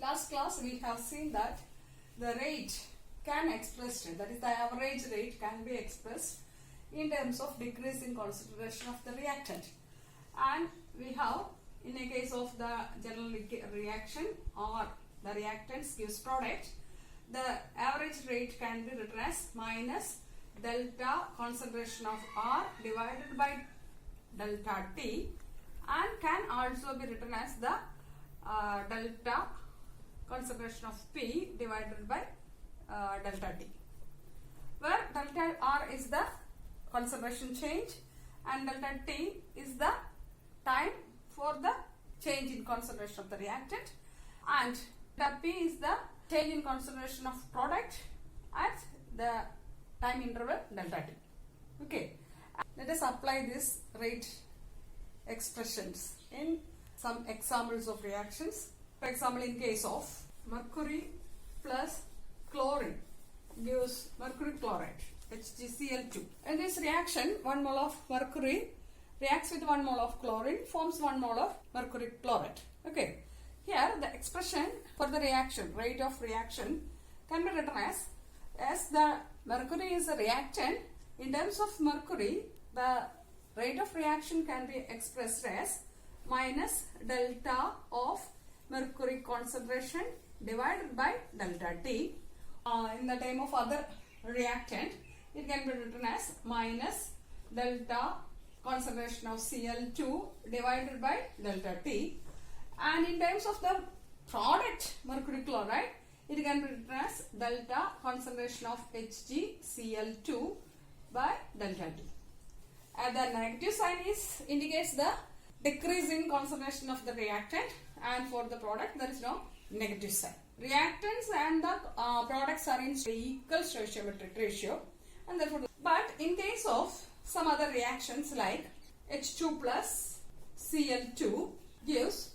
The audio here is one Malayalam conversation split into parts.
last class we have seen that the rate can express, that is the average rate can be expressed in terms of decreasing concentration of the reactant. And we have, in a case of the general reaction or the reactants gives product, the average rate can be written as minus delta concentration of R divided by delta T, and can also be written as the delta concentration of P divided by delta T, where delta R is the concentration change and delta T is the time for the change in concentration of the reactant, and delta P is the change in concentration of product at the time interval delta T. Okay, let us apply this rate expressions in some examples of reactions. For example, in case of mercury plus chlorine gives mercury chloride, HgCl2. In this reaction, 1 mole of mercury reacts with 1 mole of chlorine, forms 1 mole of mercury chloride. Okay, here the expression for the reaction, rate of reaction, can be written as the mercury is a reactant. In terms of mercury, the rate of reaction can be expressed as minus delta of mercury concentration divided by delta T. In the time of other reactant, it can be written as minus delta concentration of Cl2 divided by delta T. And in terms of the product mercury chloride, it can be written as delta concentration of HgCl2 by delta T. And the negative sign indicates the decrease in concentration of the reactant, and for the product there is no negative sign. Reactants and the products are in equal stoichiometric ratio, and therefore, but in case of some other reactions like H2 plus Cl2 gives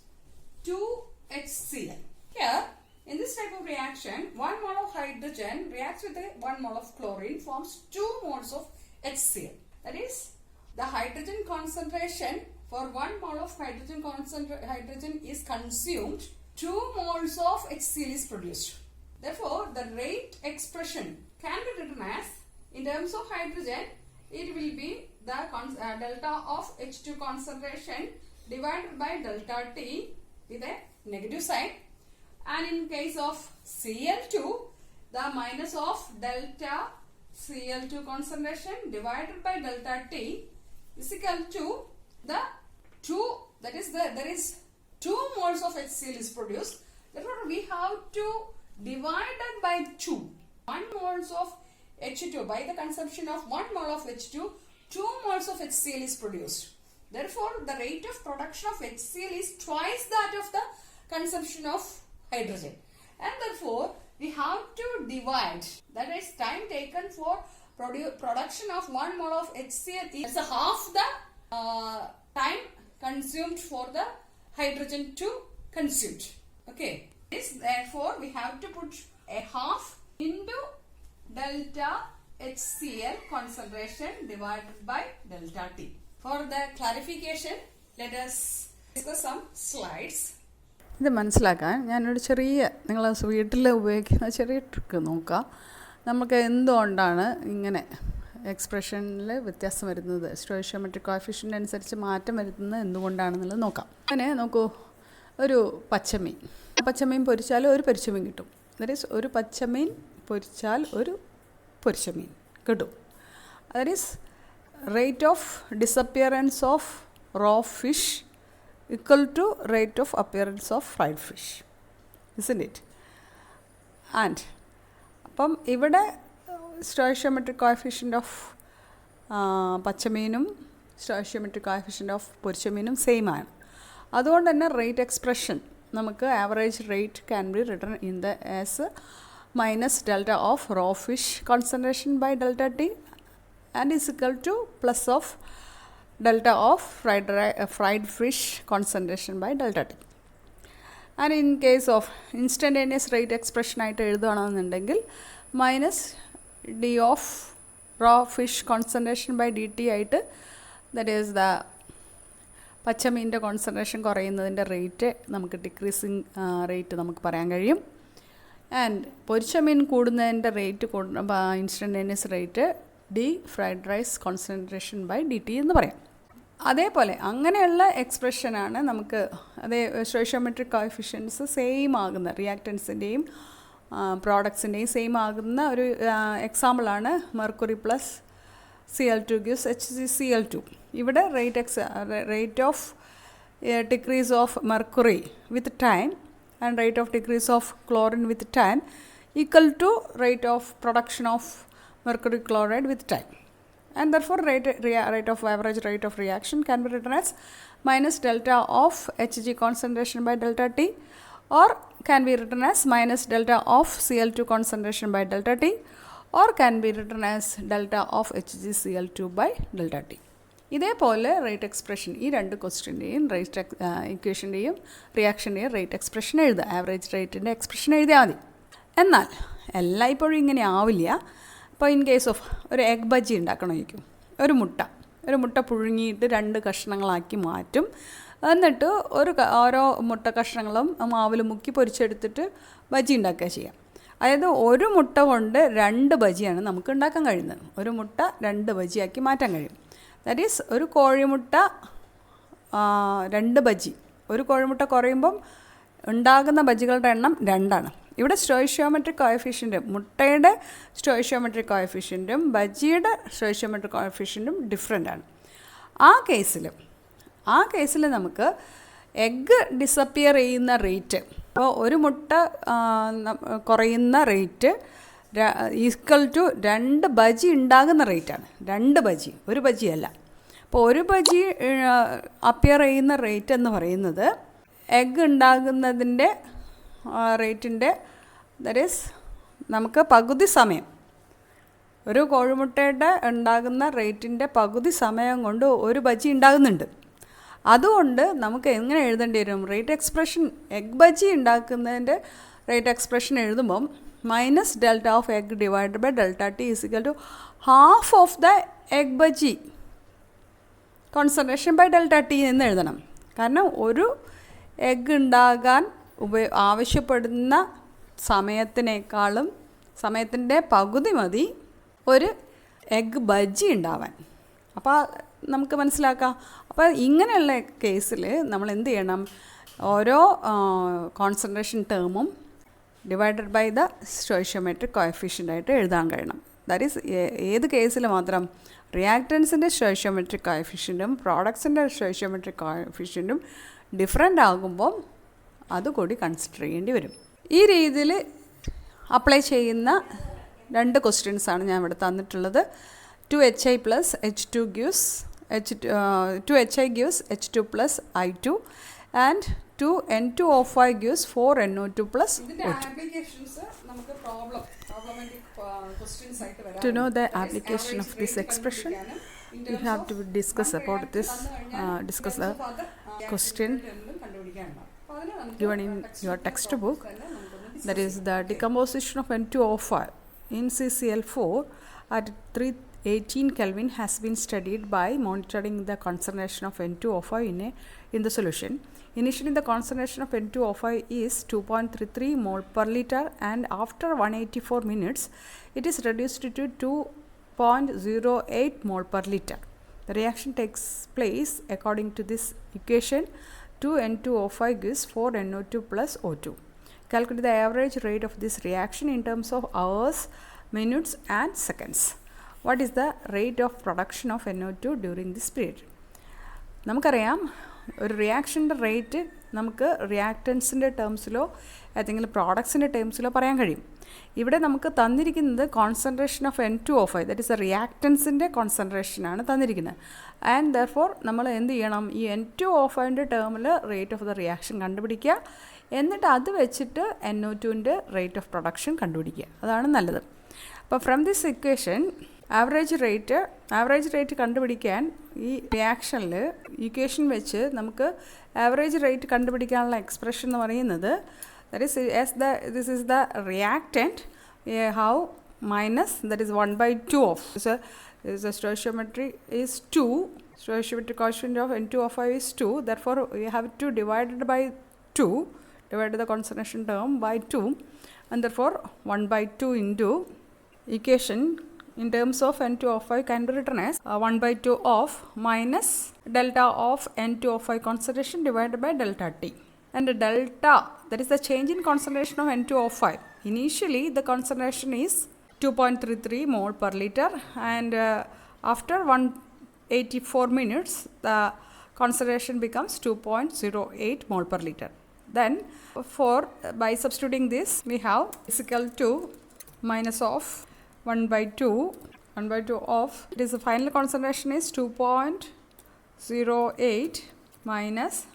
2HCl. Here, in this type of reaction, 1 mole of hydrogen reacts with 1 mole of chlorine, forms 2 moles of HCl. That is, the hydrogen concentration for 1 mole of hydrogen is consumed, 2 moles of HCl is produced. Therefore, the rate expression can be written as, in terms of hydrogen, it will be the delta of H2 concentration divided by delta T with a negative sign. And in case of Cl2, the minus of delta Cl2 concentration divided by delta T is equal to the 2, that is there is 2 moles of HCl is produced. Therefore, we have to divide it by 2. 1 moles of H2, by the consumption of 1 mole of H2, 2 moles of HCl is produced. Therefore, the rate of production of HCl is twice that of the consumption of hydrogen. And therefore, we have to divide, that is time taken for production of 1 mole of HCl is half the time consumed for the hydrogen to consumed. Okay, therefore we have to put a half into delta HCl concentration divided by delta T. For the clarification, let us discuss some slides. ഇത് മനസ്സിലാക്കാൻ ഞാനൊരു നിങ്ങൾ വീട്ടിൽ ഉപയോഗിക്കുന്ന ചെറിയ ട്രിക്ക് നോക്കാം. നമുക്ക് എന്തുകൊണ്ടാണ് ഇങ്ങനെ എക്സ്പ്രഷനിൽ വ്യത്യാസം വരുന്നത്, സ്റ്റോയിഷ്യോമെട്രിക് കോഎഫിഷ്യൻ്റ് അനുസരിച്ച് മാറ്റം വരുന്നത് എന്തുകൊണ്ടാണെന്നുള്ളത് നോക്കാം. അങ്ങനെ നോക്കൂ, ഒരു പച്ചമീൻ പൊരിച്ചാൽ ഒരു പൊരിച്ചമീൻ കിട്ടും. ദാറ്റ് ഈസ്, ഒരു പച്ചമീൻ പൊരിച്ചാൽ ഒരു പൊരിച്ചമീൻ കിട്ടും. That is rate of disappearance of raw fish equal to rate of appearance of fried fish, isn't it? And അപ്പം ഇവിടെ സ്റ്റോയിഷ്യോമെട്രിക് കോഎഫിഷ്യൻ്റ് ഓഫ് പച്ചമീനും സ്റ്റോയിഷ്യോമെട്രിക് കോഎഫിഷ്യൻ്റ് ഓഫ് പൊരിച്ചമീനും സെയിം ആണ്. അതുകൊണ്ട് തന്നെ റേറ്റ് എക്സ്പ്രഷൻ നമുക്ക് average rate can be written in the as minus delta of raw fish concentration by delta T and is equal to plus of delta of fried fish concentration by delta T. And in case of instantaneous rate expression ആയിട്ട് എഴുതുകയാണെന്നുണ്ടെങ്കിൽ minus d of raw fish concentration by dt ആയിട്ട്, that is the പച്ചമീനിൻ്റെ കോൺസെൻട്രേഷൻ കുറയുന്നതിൻ്റെ റേറ്റ് നമുക്ക് ഡിക്രീസിങ് റേറ്റ് നമുക്ക് പറയാൻ കഴിയും. ആൻഡ് പൊരിച്ച മീൻ കൂടുന്നതിൻ്റെ rate instantaneous rate D fried rice concentration by DT എന്ന് പറയാം. അതേപോലെ അങ്ങനെയുള്ള എക്സ്പ്രഷനാണ് നമുക്ക് അതേ സ്റ്റോയിഷ്യോമെട്രിക് കോഎഫിഷ്യൻസ് സെയിം ആകുന്ന റിയാക്റ്റൻസിൻ്റെയും പ്രോഡക്ട്സിൻ്റെയും സെയിം ആകുന്ന ഒരു എക്സാമ്പിളാണ് mercury plus Cl2 gives HCl2. ഇവിടെ rate of decrease of mercury with time and rate of decrease of chlorine with time equal to rate of production of mercury chloride with time. And therefore rate of average rate of reaction can be written as minus delta of Hg concentration by delta T, or can be written as minus delta of Cl2 concentration by delta T, or can be written as delta of HgCl2 by delta T. ഇതേപോലെ റേറ്റ് എക്സ്പ്രഷൻ ഈ രണ്ട് ക്വസ്റ്റ്യൻ്റെയും റേറ്റ് ഇക്വേഷൻ്റെയും റിയാക്ഷൻ്റെയും റേറ്റ് എക്സ്പ്രഷൻ എഴുതുക. ആവറേജ് റേറ്റിൻ്റെ എക്സ്പ്രഷൻ എഴുതിയാൽ മതി. എന്നാൽ എല്ലായ്പ്പോഴും ഇങ്ങനെ ആവില്ല. ഇപ്പോൾ ഇൻ കേസ് ഓഫ് ഒരു എഗ് ബജി ഉണ്ടാക്കണമായിരിക്കും. ഒരു മുട്ട പുഴുങ്ങിയിട്ട് 2 കഷ്ണങ്ങളാക്കി മാറ്റും. എന്നിട്ട് ഓരോ മുട്ട കഷ്ണങ്ങളും മാവിൽ മുക്കി പൊരിച്ചെടുത്തിട്ട് ബജി ഉണ്ടാക്കുക ചെയ്യാം. അതായത് ഒരു മുട്ട കൊണ്ട് 2 ബജിയാണ് നമുക്ക് ഉണ്ടാക്കാൻ കഴിയുന്നത്. ഒരു മുട്ട 2 ബജിയാക്കി മാറ്റാൻ കഴിയും. ദാറ്റ് ഈസ് ഒരു കോഴിമുട്ട 2 ബജി. ഒരു കോഴിമുട്ട കുറയുമ്പം ഉണ്ടാകുന്ന ബജികളുടെ എണ്ണം 2ആണ്. ഇവിടെ സ്റ്റോയിഷ്യോമെട്രിക് കോഎഫിഷ്യൻറ്റും മുട്ടയുടെ സ്റ്റോയിഷ്യോമെട്രിക് കോഎഫിഷ്യൻറ്റും ബജിയുടെ സ്റ്റോയിഷ്യോമെട്രിക് കോഎഫിഷ്യൻറ്റും ഡിഫറെൻ്റ് ആണ്. ആ കേസിൽ നമുക്ക് എഗ്ഗ് ഡിസപ്പിയർ ചെയ്യുന്ന റേറ്റ്, അപ്പോൾ ഒരു മുട്ട കുറയുന്ന റേറ്റ് ഈക്വൽ ടു 2 ബജി ഉണ്ടാകുന്ന റേറ്റാണ്. 2 ബജി, ഒരു ബജിയല്ല. അപ്പോൾ ഒരു ബജി അപ്പിയർ ചെയ്യുന്ന റേറ്റ് എന്ന് പറയുന്നത് എഗ്ഗ് ഉണ്ടാകുന്നതിൻ്റെ റേറ്റിൻ്റെ ദാറ്റ് ഈസ് നമുക്ക് പകുതി സമയം, ഒരു കോഴിമുട്ടയുടെ ഉണ്ടാകുന്ന റേറ്റിൻ്റെ പകുതി സമയം കൊണ്ട് ഒരു ബജി ഉണ്ടാകുന്നുണ്ട്. അതുകൊണ്ട് നമുക്ക് എങ്ങനെ എഴുതേണ്ടി വരും? റേറ്റ് എക്സ്പ്രഷൻ എഗ് ബജി ഉണ്ടാക്കുന്നതിൻ്റെ റേറ്റ് എക്സ്പ്രഷൻ എഴുതുമ്പം minus delta of egg divided by delta T is equal to half of the egg bajji concentration by delta T എന്ന് എഴുതണം. കാരണം ഒരു എഗ്ഗ് ഉണ്ടാകാൻ ആവശ്യപ്പെടുന്ന സമയത്തിൻ്റെ പകുതി മതി ഒരു എഗ്ഗ് ബജി ഉണ്ടാവാൻ. അപ്പോൾ നമുക്ക് മനസ്സിലാക്കാം. അപ്പോൾ ഇങ്ങനെയുള്ള കേസിൽ നമ്മൾ എന്ത് ചെയ്യണം? ഓരോ കോൺസെൻട്രേഷൻ ടേമും ഡിവൈഡഡ് ബൈ ദ സ്റ്റോയിഷ്യോമെട്രിക് കോഎഫിഷ്യൻ്റായിട്ട് എഴുതാൻ കഴിയണം. ദാറ്റ് ഈസ് ഏത് കേസിൽ മാത്രം? റിയാക്റ്റൻസിൻ്റെ സ്റ്റോയിഷ്യോമെട്രിക് കോഎഫിഷ്യൻറ്റും പ്രോഡക്ട്സിൻ്റെ സ്റ്റോയിഷ്യോമെട്രിക് കോഎഫിഷ്യൻറ്റും ഡിഫറെൻ്റ് ആകുമ്പോൾ അതുകൂടി കൺസിഡർ ചെയ്യേണ്ടി വരും. ഈ രീതിയിൽ അപ്ലൈ ചെയ്യുന്ന 2 ക്വസ്റ്റ്യൻസാണ് ഞാൻ ഇവിടെ തന്നിട്ടുള്ളത്. 2HI plus H2 gives 2HI gives H2 plus I2 and 2N2O5 gives 4NO2 plus O2. To know the application of this expression, you have to discuss about this, discuss the question given in your textbook. That is the decomposition of N2O5 in CCl4 at 318 Kelvin has been studied by monitoring the concentration of N2O5 in the solution. Initially the concentration of N2O5 is 2.33 mole per liter, and after 184 minutes it is reduced to 2.08 mole per liter. The reaction takes place according to this equation. 2N2O5 gives 4NO2 plus O2. Calculate the average rate of this reaction in terms of hours, minutes and seconds. What is the rate of production of NO2 during this period? നമുക്കറിയാം ഒരു റിയാക്ഷൻ്റെ റേറ്റ് നമുക്ക് റിയാക്റ്റൻസിൻ്റെ ടേംസിലോ ഏതെങ്കിലും പ്രോഡക്ട്സിൻ്റെ ടേംസിലോ പറയാൻ കഴിയും. ഇവിടെ നമുക്ക് തന്നിരിക്കുന്നത് concentration of N2O5, that is a റിയാക്റ്റൻസിൻ്റെ കോൺസെൻട്രേഷനാണ് തന്നിരിക്കുന്നത്. ആൻഡ് ദെർഫോർ നമ്മൾ എന്ത് ചെയ്യണം? ഈ N2O5ൻ്റെ ടേമിൽ റേറ്റ് ഓഫ് ദ റിയാക്ഷൻ കണ്ടുപിടിക്കുക. എന്നിട്ട് അത് വെച്ചിട്ട് NO2ൻ്റെ റേറ്റ് ഓഫ് പ്രൊഡക്ഷൻ കണ്ടുപിടിക്കുക. അതാണ് നല്ലത്. അപ്പോൾ from this equation average rate കണ്ടുപിടിക്കാൻ ഈ റിയാക്ഷനിൽ ഇക്വേഷൻ വെച്ച് നമുക്ക് ആവറേജ് റേറ്റ് കണ്ടുപിടിക്കാനുള്ള എക്സ്പ്രഷൻ എന്ന് പറയുന്നത് this is the reactant how minus that is 1/2 of the stoichiometry is 2 stoichiometric coefficient of N2O5 is 2. Therefore, we have to divide it by 2, divide the concentration term by 2, and therefore 1 by 2 into equation in terms of N2O5 can be written as 1 by 2 of minus delta of N2O5 concentration divided by delta T. And the delta, that is the change in concentration of N2O5. Initially, the concentration is 2.33 mole per liter, and after 184 minutes, the concentration becomes 2.08 mole per liter. Then, by substituting this, we have is equal to minus of 1 by 2 of, it is the final concentration is 2.08 minus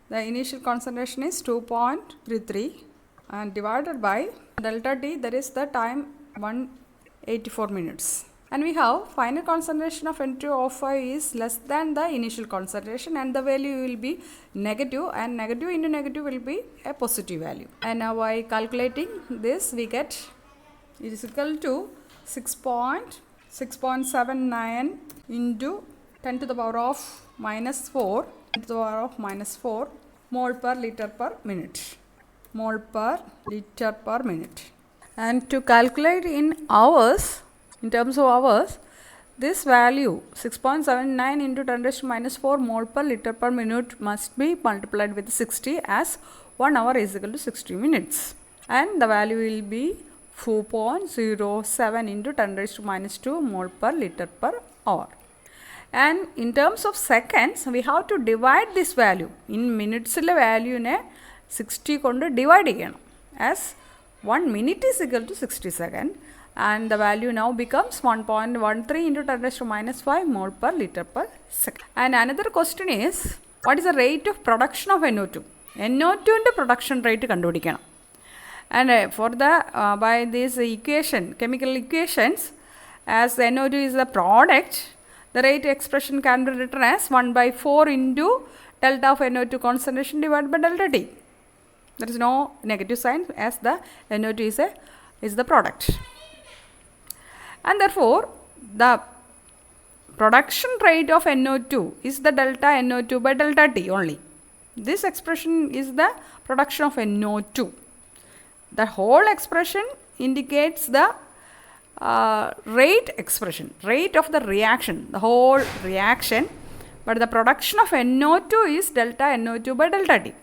the initial concentration is 2.33 and divided by delta T, that is the time 184 minutes. And we have final concentration of N2O5 is less than the initial concentration, and the value will be negative, and negative into negative will be a positive value. And now by calculating this, we get it is equal to 6.79 into 10 to the power of minus 4, 10 to the power of minus 4 mole per liter per minute. Mole per liter per minute. And to calculate in hours, in terms of hours, this value 6.79 into 10 raised to minus 4 mole per liter per minute must be multiplied with 60, as 1 hour is equal to 60 minutes. And the value will be 4.07 into 10 raised to minus 2 mole per liter per hour. And in terms of seconds, we have to divide this value. In minutes value ne 60 kondu divide cheyanam, as 1 minute is equal to 60 seconds, and the value now becomes 1.13 into 10 raised to minus 5 mole per liter per second. And another question is, what is the rate of production of NO2? NO2 into production rate kandupidikkanam. And for the by this equation, chemical equations, as NO2 is the product, the rate expression can be written as 1 by 4 into delta of NO2 concentration divided by delta T. There is no negative sign, as the NO2 is the product. And therefore, the production rate of NO2 is the delta NO2 by delta T only. This expression is the production of NO2. The whole expression indicates the rate expression, rate of the reaction, the whole reaction, but the production of NO2 is delta NO2 by delta T.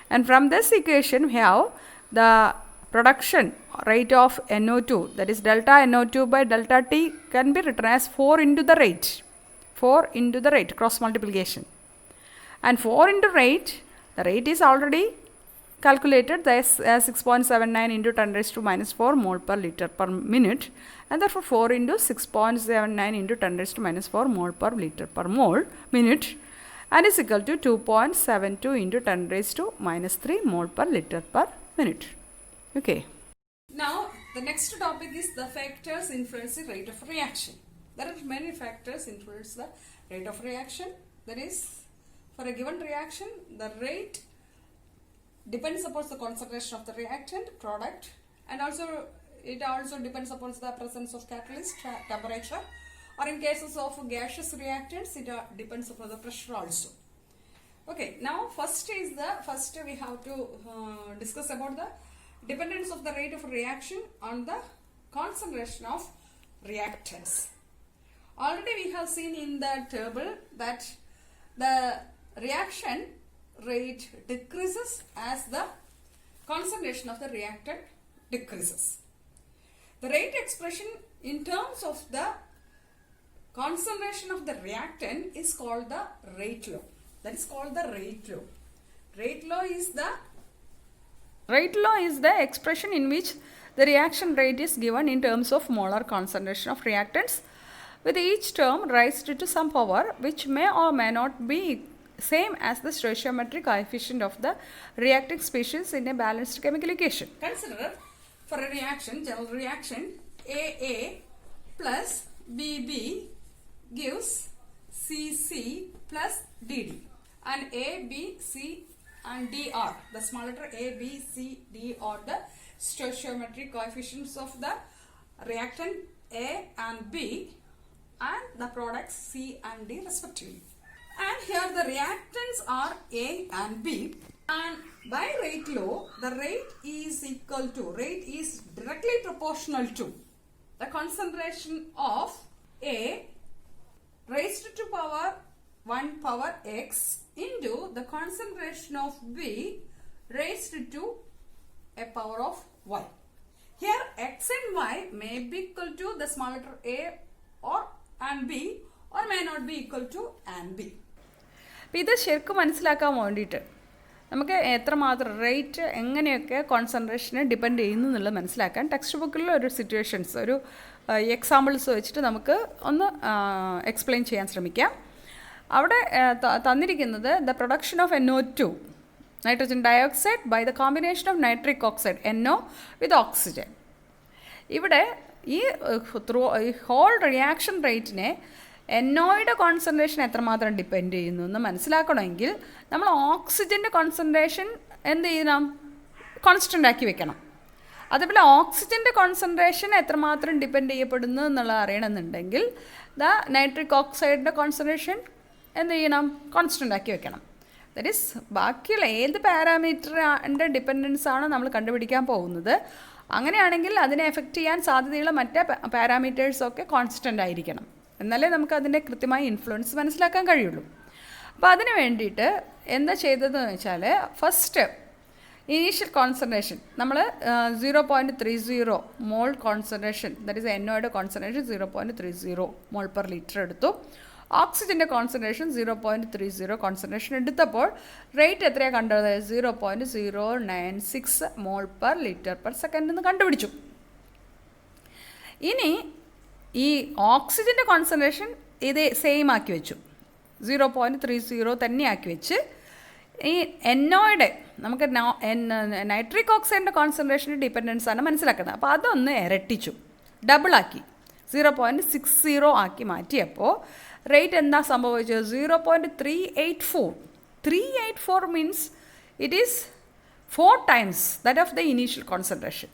And from this equation, we have the production rate of NO2, that is delta NO2 by delta T, can be written as 4 into the rate, 4 into the rate, cross multiplication. And 4 into rate, the rate is already calculated as 6.79 into 10 raised to minus 4 mole per liter per minute, and therefore 4 into 6.79 into 10 raised to minus 4 mole per liter per mole minute, and is equal to 2.72 into 10 raised to minus 3 mole per liter per minute. Okay. Now, the next topic is the factors influencing rate of reaction. There are many factors influence the rate of reaction. That is, for a given reaction, the rate depends upon the concentration of the reactant product, and also it also depends upon the presence of catalyst, temperature, or in cases of gaseous reactants, it depends upon the pressure also. Okay, now first we have to discuss about the dependence of the rate of reaction on the concentration of reactants. Already we have seen in the table that the reaction rate decreases as the concentration of the reactant decreases. The rate expression in terms of the concentration of the reactant is called the rate law. That is called the rate law. Rate law is the expression in which the reaction rate is given in terms of molar concentration of reactants, with each term raised to some power which may or may not be same as the stoichiometric coefficient of the reacting species in a balanced chemical equation. Consider for a reaction, general reaction, AA plus BB gives CC plus DD, and A, B, C and D are, the small letter A, B, C, D are the stoichiometric coefficients of the reactant A and B and the products C and D respectively. And here the reactants are A and B. And by rate law, the rate is directly proportional to the concentration of A raised to power 1 power x into the concentration of B raised to a power of y. Here x and y may be equal to the small letter a or and b, or may not be equal to and b. അപ്പോൾ ഇത് ശരിക്കും മനസ്സിലാക്കാൻ വേണ്ടിയിട്ട് നമുക്ക് എത്രമാത്രം റേറ്റ് എങ്ങനെയൊക്കെ കോൺസെൻട്രേഷനെ ഡിപ്പെൻഡ് ചെയ്യുന്നു എന്നുള്ളത് മനസ്സിലാക്കാൻ ടെക്സ്റ്റ് ബുക്കിലുള്ള ഒരു സിറ്റുവേഷൻസ്, ഒരു എക്സാമ്പിൾസ് വെച്ചിട്ട് നമുക്ക് ഒന്ന് എക്സ്പ്ലെയിൻ ചെയ്യാൻ ശ്രമിക്കാം. അവിടെ തന്നിരിക്കുന്നത് the production of NO2 nitrogen dioxide by the combination of nitric oxide NO with oxygen. ഇവിടെ ഈ ഹോൾ റിയാക്ഷൻ റേറ്റിനെ NOയുടെ കോൺസെൻട്രേഷൻ എത്രമാത്രം ഡിപ്പെൻഡ് ചെയ്യുന്നു എന്ന് മനസ്സിലാക്കണമെങ്കിൽ നമ്മൾ ഓക്സിജൻ്റെ കോൺസെൻട്രേഷൻ എന്ത് ചെയ്യണം? കോൺസ്റ്റൻ്റ് ആക്കി വെക്കണം. അതുപോലെ ഓക്സിജൻ്റെ കോൺസെൻട്രേഷൻ എത്രമാത്രം ഡിപ്പെൻഡ് ചെയ്യപ്പെടുന്നു എന്നുള്ളത് അറിയണമെന്നുണ്ടെങ്കിൽ ദ നൈട്രിക് ഓക്സൈഡിൻ്റെ കോൺസെൻട്രേഷൻ എന്ത് ചെയ്യണം? കോൺസ്റ്റൻ്റ് ആക്കി വെക്കണം. ദറ്റ് ഈസ് ബാക്കിയുള്ള ഏത് പാരാമീറ്ററിൻ്റെ ഡിപ്പെൻഡൻസ് ആണ് നമ്മൾ കണ്ടുപിടിക്കാൻ പോകുന്നത്. അങ്ങനെയാണെങ്കിൽ അതിനെ എഫക്റ്റ് ചെയ്യാൻ സാധ്യതയുള്ള മറ്റേ പാരാമീറ്റേഴ്സൊക്കെ കോൺസ്റ്റൻ്റ് ആയിരിക്കണം. എന്നാലേ നമുക്ക് അതിൻ്റെ കൃത്യമായ ഇൻഫ്ലുവൻസ് മനസ്സിലാക്കാൻ കഴിയുള്ളൂ. അപ്പോൾ അതിന് വേണ്ടിയിട്ട് എന്താ ചെയ്തതെന്ന് വെച്ചാൽ, ഫസ്റ്റ് ഇനീഷ്യൽ കോൺസെൻട്രേഷൻ നമ്മൾ 0.30 മോൾ കോൺസെൻട്രേഷൻ, ദറ്റ് ഈസ് NOയുടെ കോൺസെൻട്രേഷൻ 0.30 മോൾ പെർ ലിറ്റർ എടുത്തു. ഓക്സിജൻ്റെ കോൺസെൻട്രേഷൻ 0.30 കോൺസെൻട്രേഷൻ എടുത്തപ്പോൾ റേറ്റ് എത്രയാണ് കണ്ടത്? 0.096 മോൾ പെർ ലിറ്റർ പെർ സെക്കൻഡ് എന്ന് കണ്ടുപിടിച്ചു. ഇനി ഈ ഓക്സിജൻ്റെ കോൺസെൻട്രേഷൻ ഇത് സെയിം ആക്കി വെച്ചു, 0.30 തന്നെ ആക്കി വെച്ച് ഈ NOയുടെ നമുക്ക് നൈട്രിക് ഓക്സൈഡിൻ്റെ കോൺസെൻട്രേഷൻ്റെ ഡിപ്പെൻഡൻസ് ആണ് മനസ്സിലാക്കുന്നത്. അപ്പോൾ അതൊന്ന് ഇരട്ടിച്ചു, ഡബിളാക്കി 0.60 ആക്കി മാറ്റിയപ്പോൾ റേറ്റ് എന്താ സംഭവിച്ചത്? 0.384. 384 means it is 4 times that of the initial concentration.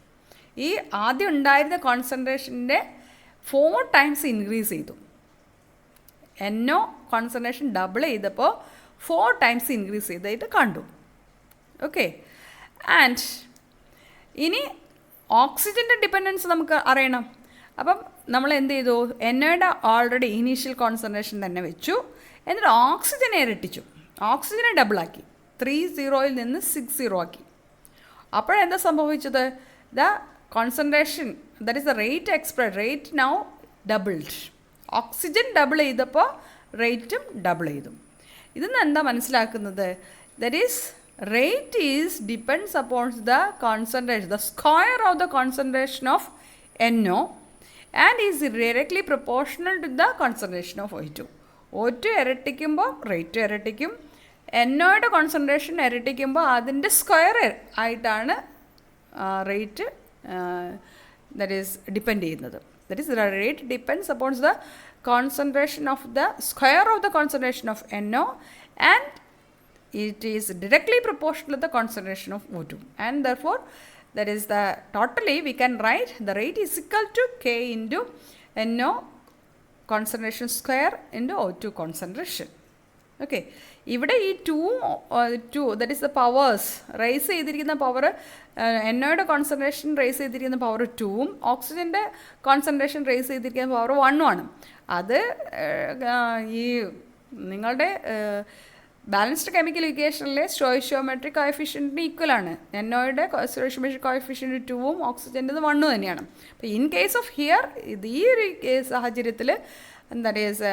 ഈ ആദ്യം ഉണ്ടായിരുന്ന കോൺസെൻട്രേഷൻ്റെ 4 times ഇൻക്രീസ് ചെയ്തു. NO കോൺസെൻട്രേഷൻ ഡബിൾ ചെയ്തപ്പോൾ 4 times ഇൻക്രീസ് ചെയ്തായിട്ട് കണ്ടു. ഓക്കെ. ആൻഡ് ഇനി ഓക്സിജൻ്റെ ഡിപ്പെൻഡൻസ് നമുക്ക് അറിയണം. അപ്പം നമ്മൾ എന്ത് ചെയ്തു? NOയുടെ ഓൾറെഡി ഇനീഷ്യൽ കോൺസെൻട്രേഷൻ തന്നെ വെച്ചു, എന്നിട്ട് ഓക്സിജനെ ഇരട്ടിച്ചു, ഓക്സിജനെ ഡബിളാക്കി, 30 നിന്ന് 60 ആക്കി. അപ്പോഴെന്താ സംഭവിച്ചത്? The concentration, that is the rate now doubled. Oxygen double ചെയ്തപ്പോൾ റേറ്റും ഡബിൾ ചെയ്തു. ഇതിന്ന് എന്താ മനസ്സിലാക്കുന്നത്? That is rate is depends upon the concentration, the square of the concentration of NO and is directly proportional to the concentration of O2. O2 ഇരട്ടിക്കുമ്പോൾ റേറ്റ് ഇരട്ടിക്കും, NOയുടെ കോൺസെൻട്രേഷൻ ഇരട്ടിക്കുമ്പോൾ അതിൻ്റെ സ്ക്വയർ ആയിട്ടാണ് റേറ്റ് ദറ്റ് ഈസ് ഡിപ്പെൻഡ് ചെയ്യുന്നത്. That is the rate depends upon the concentration of the square of the concentration of NO and it is directly proportional to the concentration of O2, and therefore that is the totally we can write the rate is equal to K into NO concentration square into O2 concentration. Okay, ഇവിടെ ഈ 2 that is the powers raise ചെയ്തിരിക്കുന്ന പവർ, NOയുടെ കോൺസെൻട്രേഷൻ റേസ് ചെയ്തിരിക്കുന്ന പവർ 2ഉം ഓക്സിജൻ്റെ കോൺസെൻട്രേഷൻ റേസ് ചെയ്തിരിക്കുന്ന പവർ 1ഉം ആണ്. അത് ഈ നിങ്ങളുടെ ബാലൻസ്ഡ് കെമിക്കൽ ഇക്വേഷനിലെ സ്റ്റോയിഷ്യോമെട്രിക് കോഎഫിഷ്യൻറ്റിന് ഈക്വലാണ്. NOയുടെ സ്റ്റോയിഷ്യോമെട്രിക് കോഎഫിഷ്യൻറ്റ് 2ഉം ഓക്സിജൻ്റെത് 1ഉം തന്നെയാണ്. അപ്പോൾ ഇൻ കേസ് ഓഫ് ഹിയർ ഈ ഒരു സാഹചര്യത്തിൽ ദാറ്റ് ഈസ്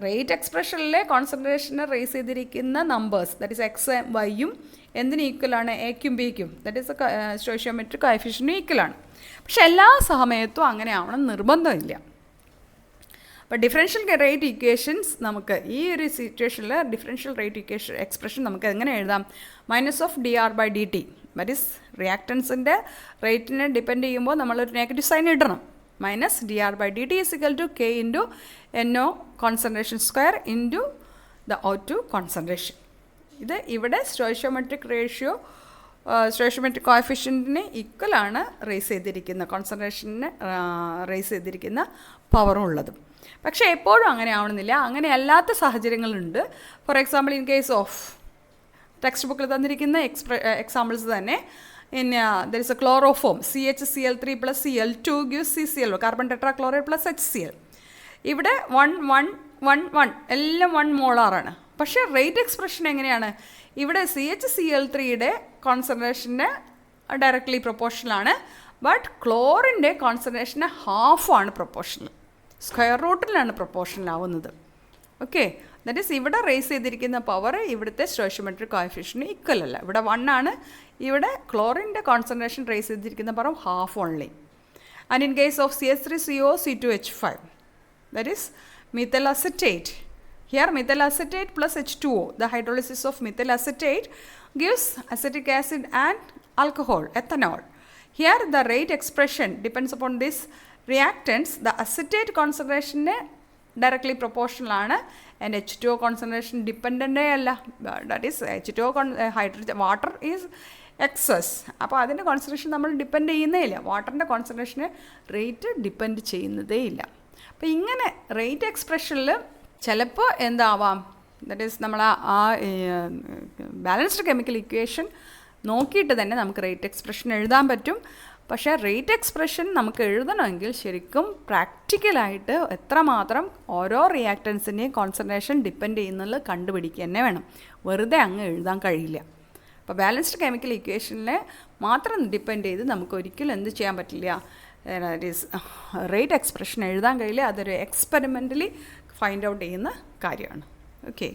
റേറ്റ് എക്സ്പ്രഷനിലെ കോൺസെൻട്രേഷനെ റേസ് ചെയ്തിരിക്കുന്ന നമ്പേഴ്സ് ദാറ്റ് ഈസ് എക്സ് വൈയും എന്തിന് ഈക്വലാണ്? എക്കും ബിക്കും, ദാറ്റ് ഈസ് സ്റ്റോയിഷ്യോമെട്രിക് കോഎഫിഷ്യൻറ്റിന് ഈക്വലാണ്. പക്ഷെ എല്ലാ സമയത്തും അങ്ങനെ ആവണം നിർബന്ധമില്ല. അപ്പോൾ ഡിഫറൻഷ്യൽ റേറ്റ് ഇക്വേഷൻസ് നമുക്ക് ഈ ഒരു സിറ്റുവേഷനിൽ ഡിഫറൻഷ്യൽ റേറ്റ് ഇക്വേഷൻ എക്സ്പ്രഷൻ നമുക്ക് എങ്ങനെ എഴുതാം? -dr/dt, ദാറ്റ് ഈസ് റിയാക്റ്റൻസിൻ്റെ റേറ്റിനെ ഡിപ്പെൻഡ് ചെയ്യുമ്പോൾ നമ്മളൊരു നെഗറ്റീവ് സൈൻ ഇടണം. -dr/dt is equal to K into NO concentration square into the O2 concentration. ഇത് ഇവിടെ സ്റ്റോയിഷ്യോമെട്രിക് റേഷ്യോ സ്റ്റോയിഷ്യോമെട്രിക് കോഎഫിഷ്യൻറ്റിന് ഈക്വലാണ് റേസ് ചെയ്തിരിക്കുന്ന കോൺസെൻട്രേഷന് റേസ് ചെയ്തിരിക്കുന്ന പവറും ഉള്ളതും. പക്ഷേ എപ്പോഴും അങ്ങനെ ആവണമെന്നില്ല. അങ്ങനെ അല്ലാത്ത സാഹചര്യങ്ങളുണ്ട്. For example in case of text ബുക്കിൽ തന്നിരിക്കുന്ന എക്സാമ്പിൾസ് തന്നെ there is A chloroform CHCl3 + Cl2 gives CCl, carbon tetrachloride + HCl. ഇവിടെ 1 1 1 1 എല്ലാം 1 മോളാറാണ്. പക്ഷേ റേറ്റ് എക്സ്പ്രഷൻ എങ്ങനെയാണ്? ഇവിടെ CHCl3യുടെ കോൺസെൻട്രേഷന് ഡയറക്ട്ലി പ്രൊപ്പോർഷണലാണ്. ബട്ട് ക്ലോറിൻ്റെ കോൺസെൻട്രേഷന് ഹാഫാണ് പ്രൊപ്പോർഷണൽ, സ്ക്വയർ റൂട്ടിലാണ് പ്രൊപ്പോർഷണൽ ആവുന്നത്. ഓക്കെ, ദാറ്റ് ഈസ് ഇവിടെ റേസ് ചെയ്തിരിക്കുന്ന പവർ ഇവിടുത്തെ സ്റ്റോയിഷ്യോമെട്രിക് കോഎഫിഷ്യൻറ്റിന് ഈക്വൽ അല്ല. ഇവിടെ 1 ആണ്. ഇവിടെ ക്ലോറിൻ്റെ കോൺസെൻട്രേഷൻ റേസ് ചെയ്തിരിക്കുന്ന power half only. And in case of CH3CO C2H5, that is methyl acetate. Here methyl acetate plus H2O, the hydrolysis of methyl acetate gives acetic acid and alcohol, ethanol. Here the rate expression depends upon this reactants. The acetate concentration directly proportional ആണ്, and H2O concentration dependent അല്ല. That is H2O hydrogen water is excess. അപ്പോൾ അതിൻ്റെ കോൺസെൻട്രേഷൻ നമ്മൾ ഡിപ്പെൻഡ് ചെയ്യുന്നേ ഇല്ല. വാട്ടറിൻ്റെ കോൺസെൻട്രേഷന് റേറ്റ് ഡിപ്പെൻഡ് ചെയ്യുന്നതേ ഇല്ല. അപ്പോൾ ഇങ്ങനെ റേറ്റ് എക്സ്പ്രഷനിൽ ചിലപ്പോൾ എന്താവാം, ദാറ്റ് ഈസ് നമ്മൾ ആ ബാലൻസ്ഡ് കെമിക്കൽ ഇക്വേഷൻ നോക്കിയിട്ട് തന്നെ നമുക്ക് റേറ്റ് എക്സ്പ്രഷൻ എഴുതാൻ പറ്റും. പക്ഷേ റേറ്റ് എക്സ്പ്രഷൻ നമുക്ക് എഴുതണമെങ്കിൽ ശരിക്കും പ്രാക്ടിക്കലായിട്ട് എത്രമാത്രം ഓരോ റിയാക്റ്റൻസിൻ്റെയും കോൺസെൻട്രേഷൻ ഡിപ്പെൻഡ് ചെയ്യുന്നത് കണ്ടുപിടിക്കുക തന്നെ വേണം. വെറുതെ അങ്ങ് എഴുതാൻ കഴിയില്ല. അപ്പോൾ ബാലൻസ്ഡ് കെമിക്കൽ ഇക്വേഷനിലെ മാത്രം ഡിപ്പെൻഡ് ചെയ്ത് നമുക്ക് ഒരിക്കലും എന്ത് ചെയ്യാൻ പറ്റില്ല, ദാറ്റ് ഈസ് റേറ്റ് എക്സ്പ്രഷൻ എഴുതാൻ കഴിയില്ല. അതൊരു എക്സ്പെരിമെൻ്റലി ഫൈൻഡ് ഔട്ട് ചെയ്യുന്ന കാര്യമാണ്. ഓക്കെ.